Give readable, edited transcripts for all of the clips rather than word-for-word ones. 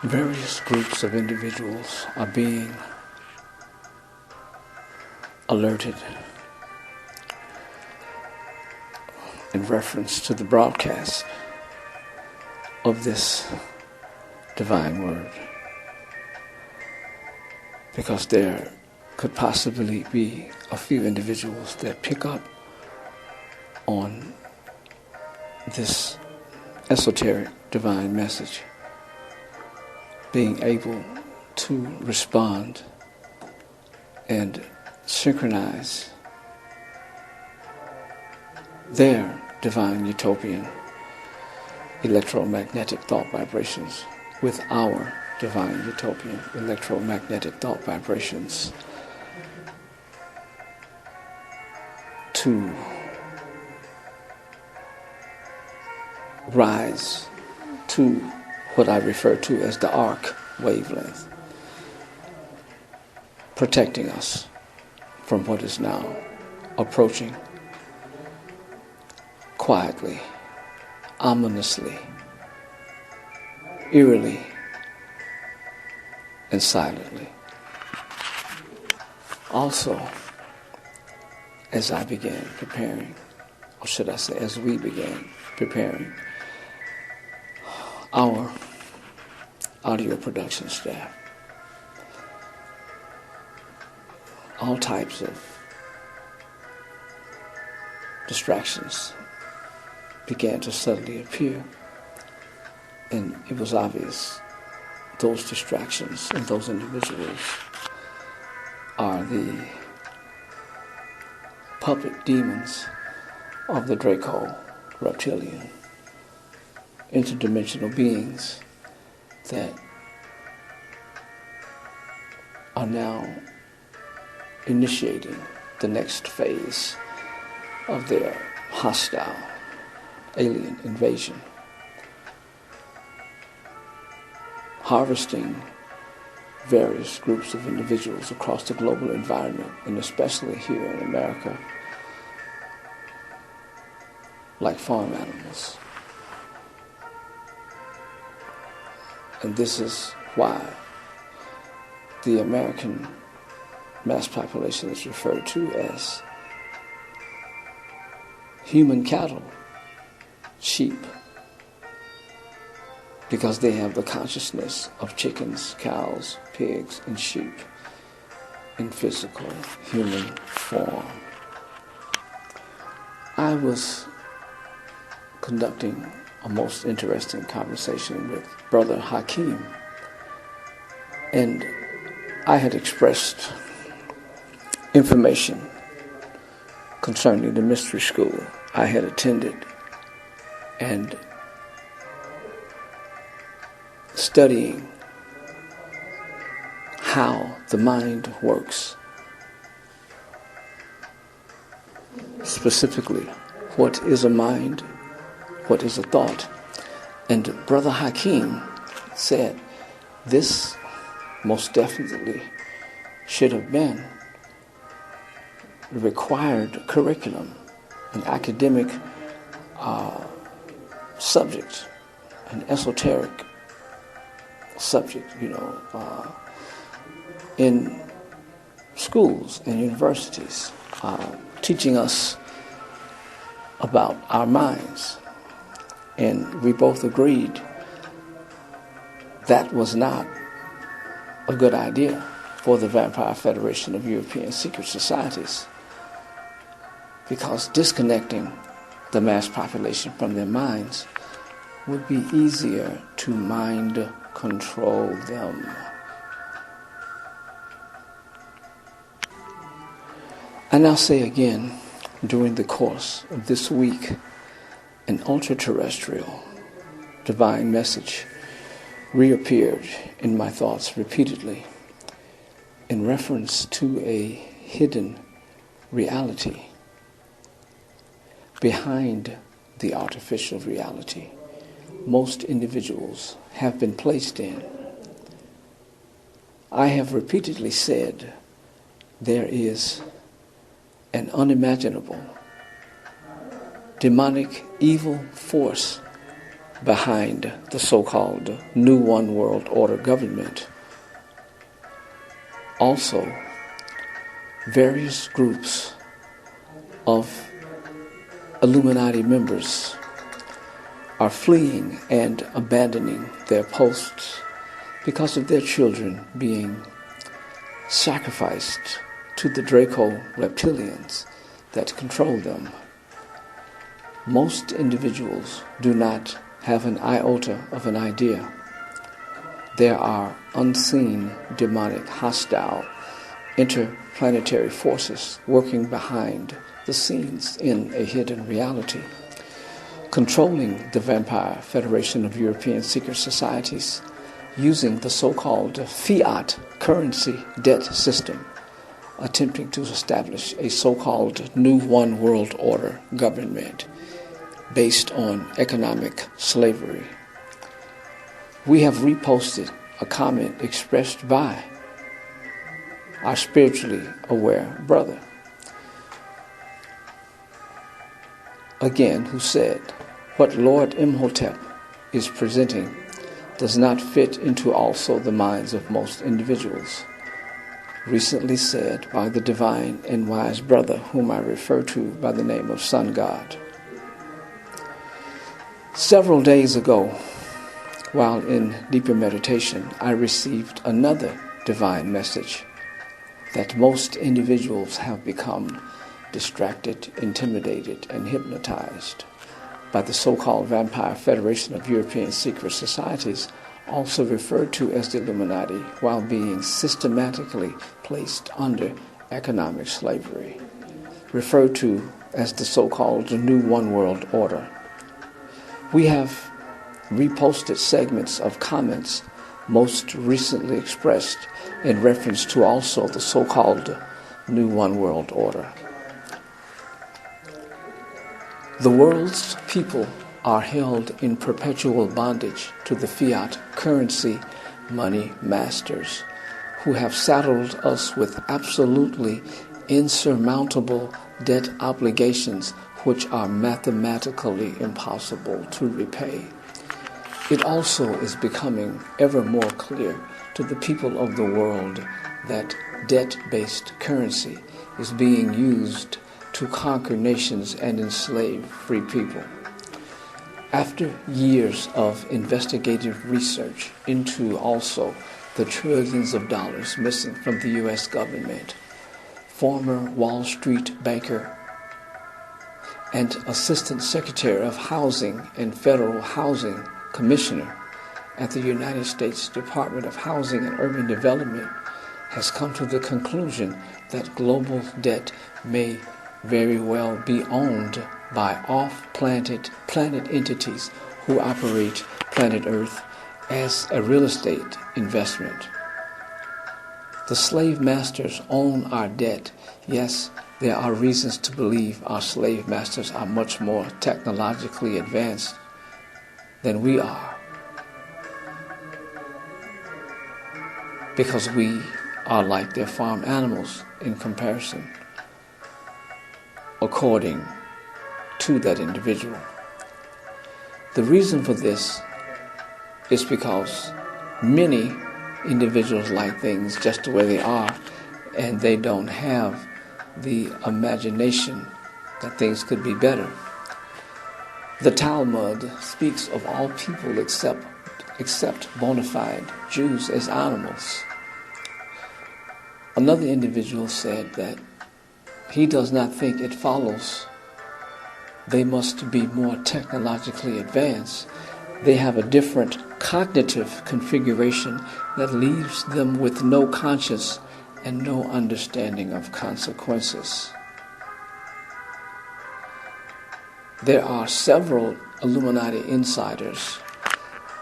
Various groups of individuals are being alerted in reference to the broadcast of this divine word, because there could possibly be a few individuals that pick up on this esoteric divine message, being able to respond and synchronize their divine utopian electromagnetic thought vibrations with our divine utopian electromagnetic thought vibrations to rise to what I refer to as the arc wavelength, protecting us from what is now approaching quietly, ominously, eerily, and silently. Also, as I began preparing, or should I say, as we began preparing, our audio production staff, all types of distractions began to suddenly appear, and it was obvious those distractions and those individuals are the puppet demons of the Draco reptilian, interdimensional beings that are now initiating the next phase of their hostile alien invasion, harvesting various groups of individuals across the global environment, and especially here in America, like farm animals. And this is why the American mass population is referred to as human cattle, sheep, because they have the consciousness of chickens, cows, pigs, and sheep in physical human form. I was conducting a most interesting conversation with Brother Hakeem, and I had expressed information concerning the mystery school I had attended and studying how the mind works, specifically what is a mind, what is a thought. And Brother Hakeem said this most definitely should have been the required curriculum, an academic subject, an esoteric subject, in schools and universities, teaching us about our minds. And we both agreed that was not a good idea for the Vampire Federation of European Secret Societies, because disconnecting the mass population from their minds would be easier to mind control them. I now say again, during the course of this week, an ultra-terrestrial divine message reappeared in my thoughts repeatedly in reference to a hidden reality behind the artificial reality most individuals have been placed in. I have repeatedly said there is an unimaginable demonic evil force behind the so-called New One World Order government. Also, various groups of Illuminati members are fleeing and abandoning their posts because of their children being sacrificed to the Draco reptilians that control them. Most individuals do not have an iota of an idea. There are unseen, demonic, hostile, interplanetary forces working behind the scenes in a hidden reality, controlling the Vampire Federation of European Secret Societies, using the so-called fiat currency debt system, attempting to establish a so-called New One World Order government based on economic slavery. We have reposted a comment expressed by our spiritually aware brother, again, who said, what Lord Imhotep is presenting does not fit into also the minds of most individuals. Recently said by the divine and wise brother whom I refer to by the name of Sun God. Several days ago, while in deeper meditation, I received another divine message that most individuals have become distracted, intimidated, and hypnotized by the so-called Vampire Federation of European Secret Societies, also referred to as the Illuminati, while being systematically placed under economic slavery, referred to as the so-called New One World Order. We have reposted segments of comments most recently expressed in reference to also the so-called New One World Order. The world's people are held in perpetual bondage to the fiat currency money masters who have saddled us with absolutely insurmountable debt obligations which are mathematically impossible to repay. It also is becoming ever more clear to the people of the world that debt-based currency is being used to conquer nations and enslave free people. After years of investigative research into also the trillions of dollars missing from the U.S. government, former Wall Street banker and Assistant Secretary of Housing and Federal Housing Commissioner at the United States Department of Housing and Urban Development has come to the conclusion that global debt may very well be owned by off-planet entities who operate planet Earth as a real estate investment. The slave masters own our debt. Yes, there are reasons to believe our slave masters are much more technologically advanced than we are, because we are like their farm animals in comparison, according to that individual. The reason for this is because many individuals like things just the way they are, and they don't have the imagination that things could be better. The Talmud speaks of all people except bona fide Jews as animals. Another individual said that he does not think it follows they must be more technologically advanced. They have a different cognitive configuration that leaves them with no conscience and no understanding of consequences. There are several Illuminati insiders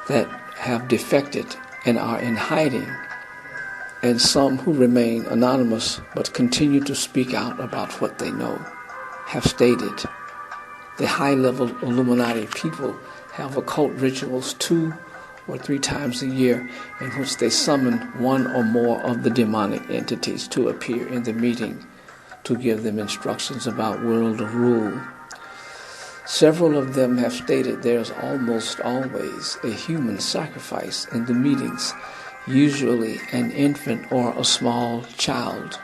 that have defected and are in hiding, and some who remain anonymous but continue to speak out about what they know have stated the high-level Illuminati people have occult rituals 2 or 3 times a year in which they summon one or more of the demonic entities to appear in the meeting to give them instructions about world rule. Several of them have stated there's almost always a human sacrifice in the meetings, usually an infant or a small child.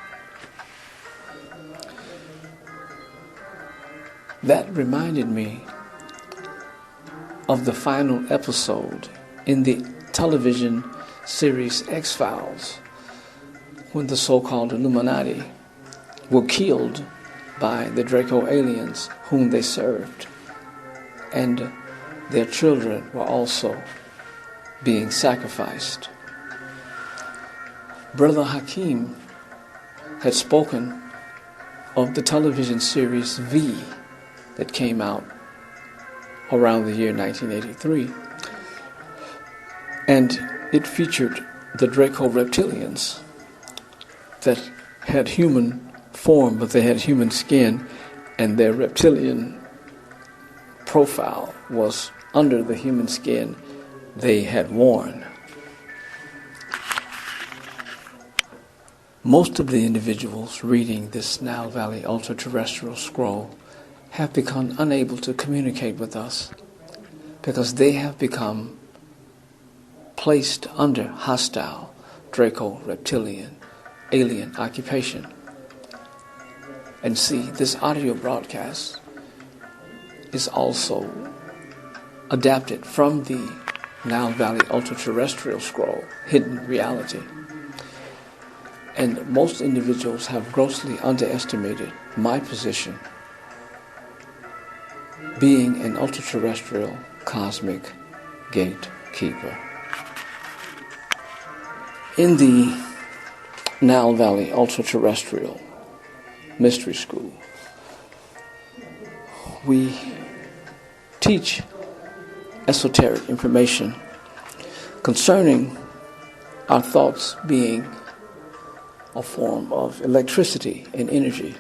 That reminded me of the final episode in the television series X-Files, when the so-called Illuminati were killed by the Draco aliens whom they served, and their children were also being sacrificed. Brother Hakeem had spoken of the television series V that came out around the year 1983, and it featured the Draco reptilians that had human form, but they had human skin, and their reptilian profile was under the human skin they had worn. Most of the individuals reading this Nile Valley ultra-terrestrial scroll have become unable to communicate with us because they have become placed under hostile Draco reptilian alien occupation. And see, this audio broadcast is also adapted from the Nile Valley ultra-terrestrial scroll, Hidden Reality. And most individuals have grossly underestimated my position, being an ultra-terrestrial cosmic gatekeeper. In the Nile Valley ultra-terrestrial mystery school, we teach esoteric information concerning our thoughts being a form of electricity and energy.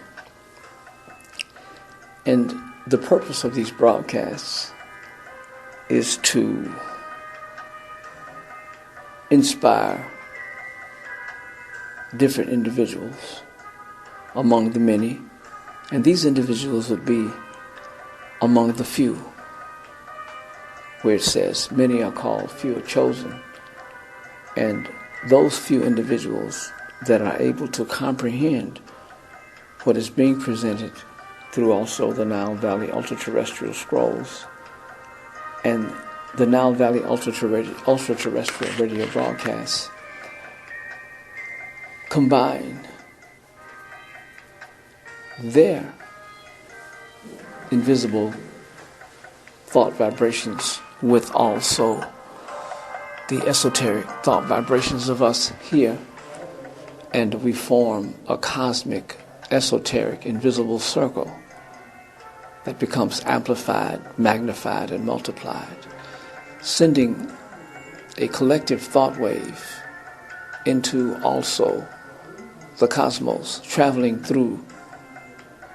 And the purpose of these broadcasts is to inspire different individuals among the many, and these individuals would be among the few, where it says many are called, few are chosen. And those few individuals that are able to comprehend what is being presented through also the Nile Valley ultra-terrestrial scrolls and the Nile Valley ultra-terrestrial radio broadcasts combine their invisible thought vibrations with also the esoteric thought vibrations of us here, and we form a cosmic, esoteric, invisible circle that becomes amplified, magnified, and multiplied, sending a collective thought wave into also the cosmos, traveling through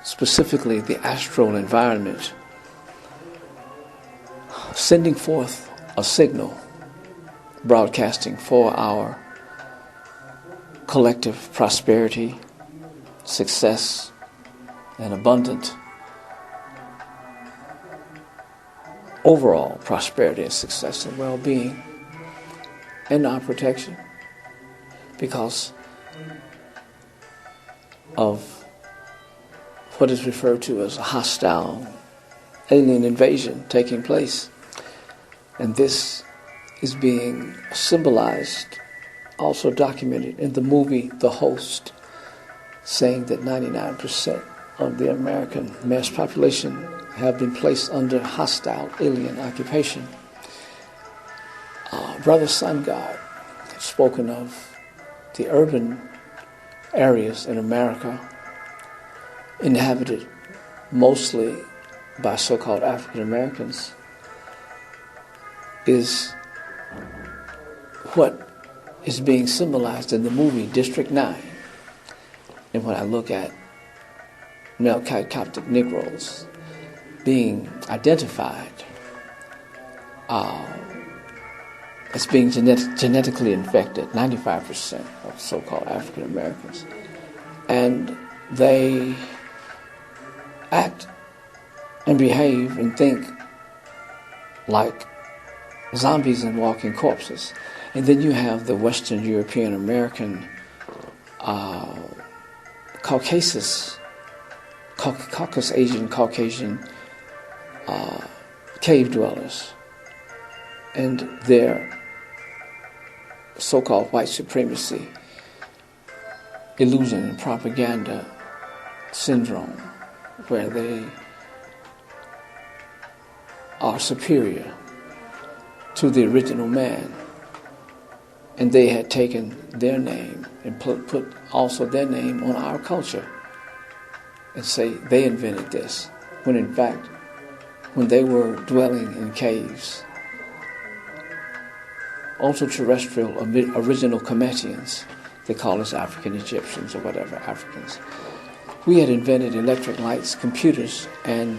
specifically the astral environment, sending forth a signal, broadcasting for our collective prosperity, success, and abundant overall prosperity and success and well-being, and our protection because of what is referred to as a hostile alien invasion taking place. And this is being symbolized, also documented in the movie The Host, saying that 99% of the American mass population have been placed under hostile alien occupation. Brother Sun God has spoken of the urban areas in America inhabited mostly by so-called African Americans is what is being symbolized in the movie District 9. And when I look at Melchite Coptic Negroes being identified as being genetically infected, 95% of so-called African Americans, and they act and behave and think like zombies and walking corpses. And then you have the Western European American Caucasus Asian Caucasian cave dwellers and their so-called white supremacy illusion and propaganda syndrome, where they are superior to the original man, and they had taken their name and put also their name on our culture and say they invented this, when in fact, when they were dwelling in caves, ultra-terrestrial original Cometians, they call us African Egyptians or whatever, Africans, we had invented electric lights, computers, and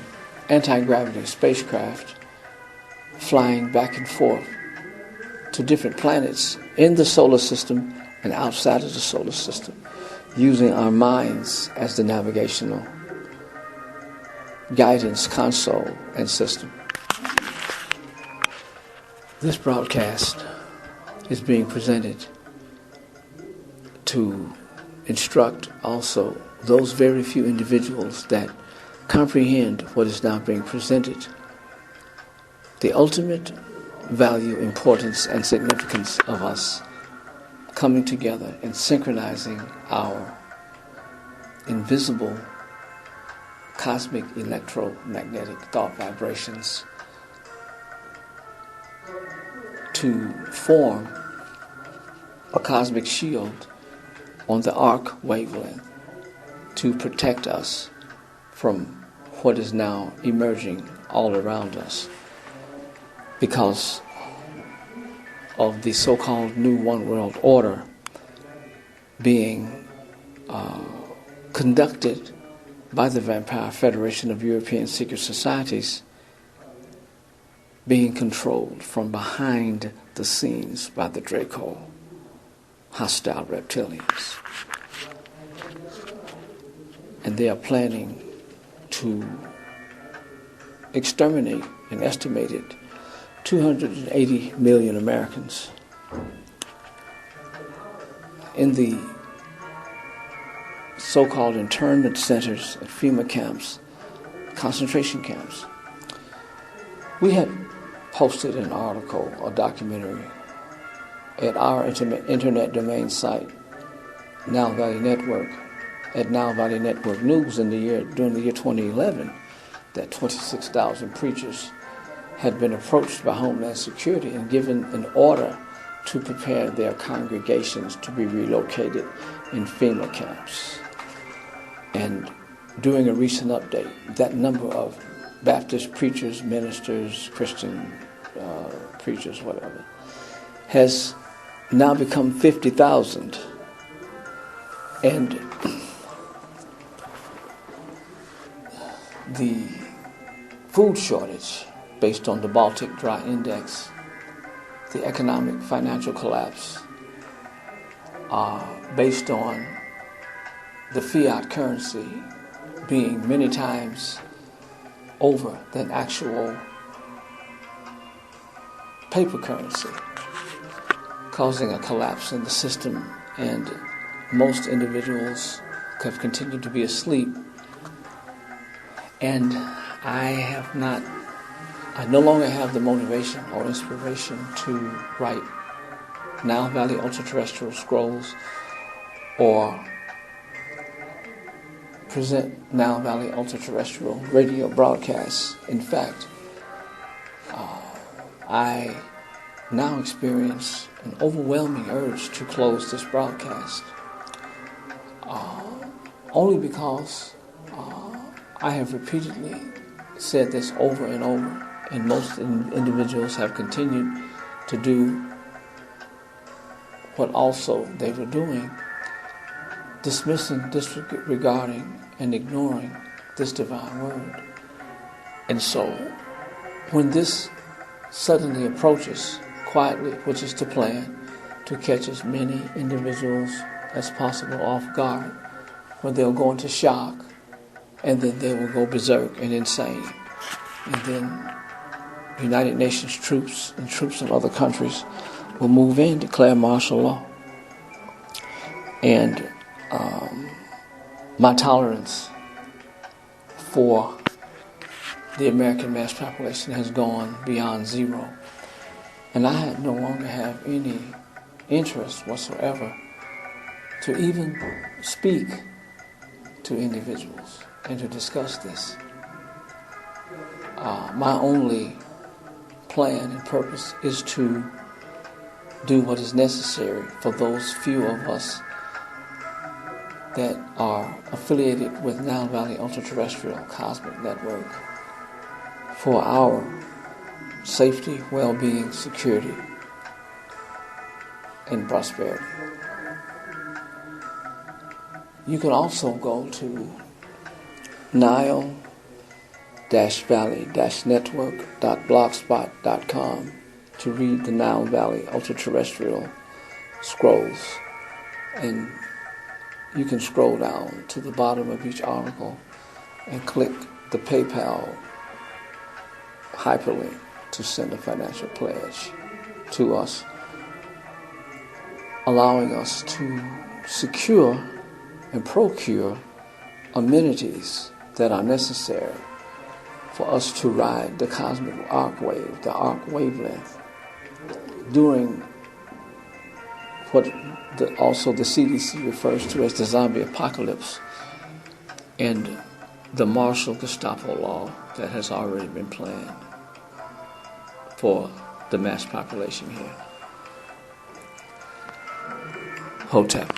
anti-gravity spacecraft flying back and forth to different planets in the solar system and outside of the solar system, using our minds as the navigational guidance console and system. This broadcast is being presented to instruct also those very few individuals that comprehend what is now being presented, the ultimate value, importance, and significance of us coming together and synchronizing our invisible cosmic electromagnetic thought vibrations to form a cosmic shield on the arc wavelength to protect us from what is now emerging all around us because of the so-called New One World Order being conducted by the Vampire Federation of European Secret Societies, being controlled from behind the scenes by the Draco, hostile reptilians. And they are planning to exterminate an estimated 280 million Americans in the so-called internment centers at FEMA camps, concentration camps. We had posted an article, a documentary, at our internet domain site, Now Valley Network, at Now Valley Network News during the year 2011, that 26,000 preachers had been approached by Homeland Security and given an order to prepare their congregations to be relocated in FEMA camps. And during a recent update, that number of Baptist preachers, ministers, Christian preachers, whatever, has now become 50,000. And the food shortage, based on the Baltic Dry Index, the economic financial collapse, based on the fiat currency being many times over than actual paper currency, causing a collapse in the system, and most individuals have continued to be asleep. And I no longer have the motivation or inspiration to write Now Valley Ultra-Terrestrial Scrolls or present Now Valley Ultra-Terrestrial radio broadcasts. In fact, I now experience an overwhelming urge to close this broadcast, only because I have repeatedly said this over and over, and most individuals have continued to do what also they were doing, dismissing, disregarding, and ignoring this divine word. And so, when this suddenly approaches quietly, which is the plan, to catch as many individuals as possible off guard, where they'll go into shock, and then they will go berserk and insane. and then United Nations troops and troops of other countries will move in, declare martial law. And my tolerance for the American mass population has gone beyond zero. And I no longer have any interest whatsoever to even speak to individuals and to discuss this. My only plan and purpose is to do what is necessary for those few of us that are affiliated with Nile Valley Ultra-Terrestrial Cosmic Network for our safety, well-being, security, and prosperity. You can also go to Nile-Valley-Network.blogspot.com to read the Nile Valley Ultra-Terrestrial Scrolls. And you can scroll down to the bottom of each article and click the PayPal hyperlink to send a financial pledge to us, allowing us to secure and procure amenities that are necessary for us to ride the cosmic arc wave, the arc wavelength, during what also the CDC refers to as the zombie apocalypse and the martial Gestapo law that has already been planned for the mass population here. Hotep.